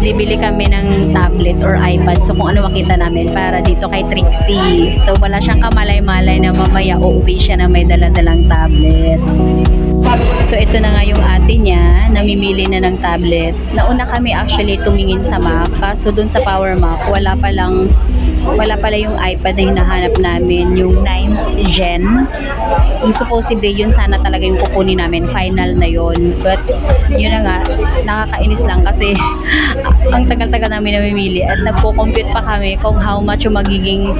bibili kami ng tablet or iPad. So kung ano makita namin para dito kay Trixie. So wala siyang kamalay-malay na mamaya uuwi siya na may dala-dalang tablet. So ito na nga yung ate niya, namimili na ng tablet. Nauna kami actually tumingin sa Mac, kaso dun sa Power Mac, wala pala yung iPad na hinahanap namin, yung 9th gen. Yung supposedly yun sana talaga yung kukunin namin, final na yun. But yun na nga, nakakainis lang kasi ang tagal-tagal namin namimili at nagko-compute pa kami kung how much yung magiging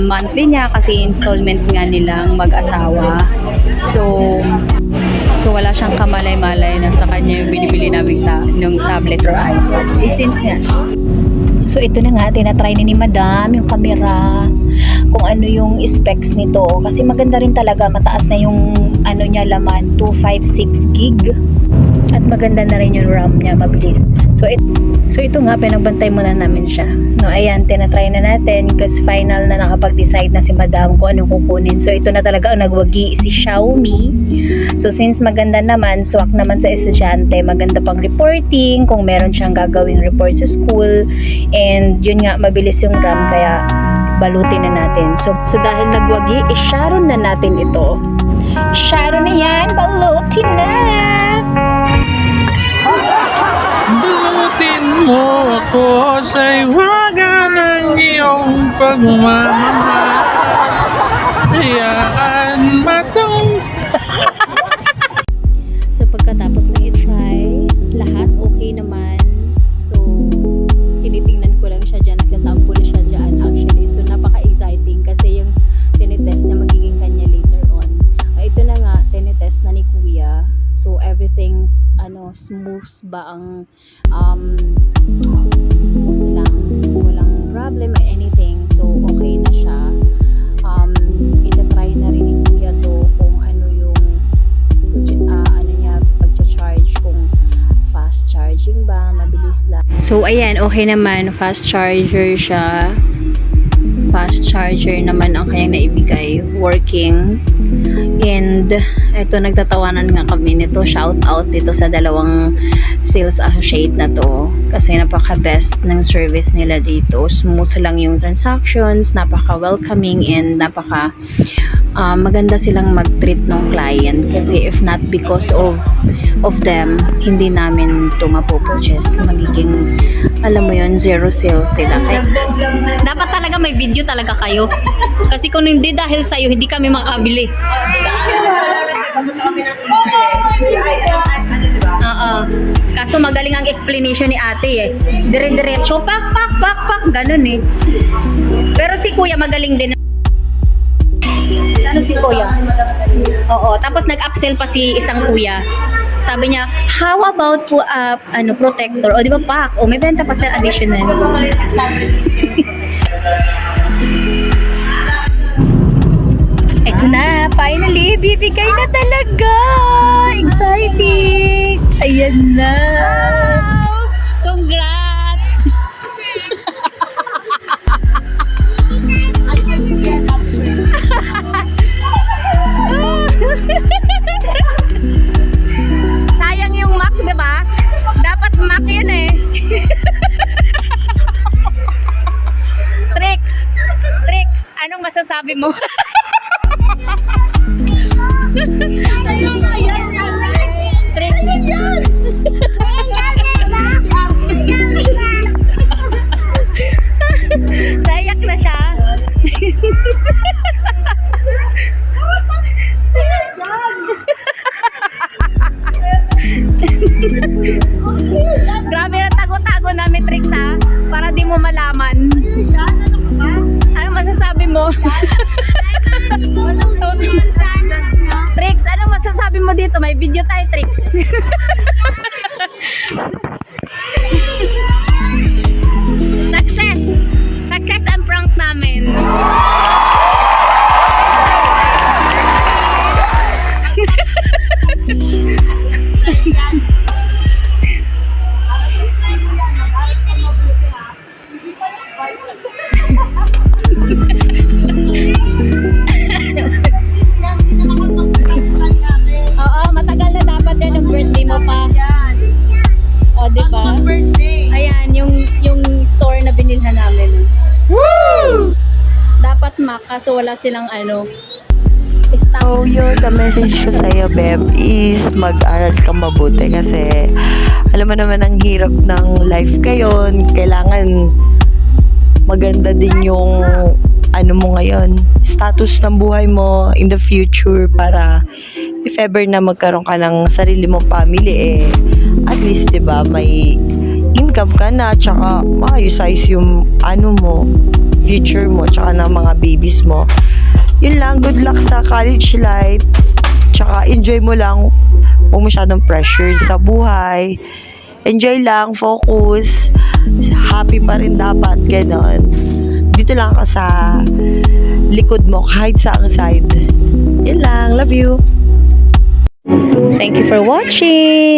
monthly niya kasi installment nga nilang mag-asawa. So wala siyang kamalay-malay na sa kanya yung binibili namin ng tablet or iPad. Since nga. So ito na nga, tinatry ni Madam yung camera, kung ano yung specs nito. Kasi maganda rin talaga, mataas na yung ano niya laman, 256 gig. At maganda na rin yung RAM niya, mabilis. So ito nga, pinagbantay muna namin siya. No, ayan, tinatry na natin kasi final na nakapag-decide na si Madam kung anong kukunin. So ito na talaga ang nagwagi si Xiaomi. So since maganda naman, swak naman sa estudyante, maganda pang reporting, kung meron siyang gagawing report sa school. And yun nga, mabilis yung RAM, kaya balutin na natin. So dahil nagwagi, i-sharon na natin ito. Sharon na yan, balutin na! Balutin mo ako sa iwaga ng iyong pagmamahal. Hayaan matong. So pagkatapos na i-try, lahat okay naman. So tinitingnan ko lang siya dyan, nagsasample siya dyan actually. So napaka-exciting kasi yung tinitest na magiging kanya later on. Ito na nga, tinitest na ni Kuya. So everything's smooth ba ang smooth lang, walang problem or anything. So okay na siya. Itatry na rin ni Kuya to kung ano yung ano niya pagcha-charge, kung fast charging ba, mabilis lang. So ayan, okay naman, fast charger siya. Fast charger naman ang kanyang naibigay, working. And ito, nagtatawanan nga kami nito, shout out dito sa dalawang sales associate na to kasi napaka best ng service nila dito. Smooth lang yung transactions, napaka welcoming, and napaka maganda silang mag-treat ng client kasi if not because of them, hindi namin ito mapopurchase. Magiging, alam mo yon, zero sales sila. Kaya dapat talaga may video talaga kayo kasi kung hindi dahil sa'yo, hindi kami makabili. Kaso magaling ang explanation ni ate eh. Dire-diretso, pak, ganun eh. Pero si Kuya magaling din. Ano si Kuya? Oo, tapos nag-upsell pa si isang kuya. Sabi niya, how about protector? O di ba pak? O may benta pa sa additional. Eto na, finally, bibigay na talaga. Exciting. Ayan na. Congrats. Sayang yung Mac, diba? Dapat Mac yun eh. Tricks, anong masasabi mo? Tricks. Dayak na siya. Grabe na tago-tago namin, Tricks, ha? Para di mo malaman. Ano masasabi mo? Tricks, ano masasabi mo dito? May video tayo, Tricks. Success ang prank namin. Oo, matagal na dapat yan ang birthday mo pa. O, diba? Ayan, kaso wala silang So, yun, the message ko sa'yo, Beb, is mag-aral ka mabuti kasi alam mo naman ang hirap ng life ngayon. Kailangan maganda din yung mo ngayon, status ng buhay mo in the future para if ever na magkaroon ka ng sarili mong family, at least, diba, may income ka na, tsaka maayos-ayos yung mo, future mo, tsaka ng mga babies mo. Yun lang, good luck sa college life. Tsaka enjoy mo lang. Huwag masyadong pressure sa buhay. Enjoy lang, focus. Happy pa rin dapat, ganon. Dito lang ka sa likod mo, kahit sa ang side. Yun lang, love you. Thank you for watching!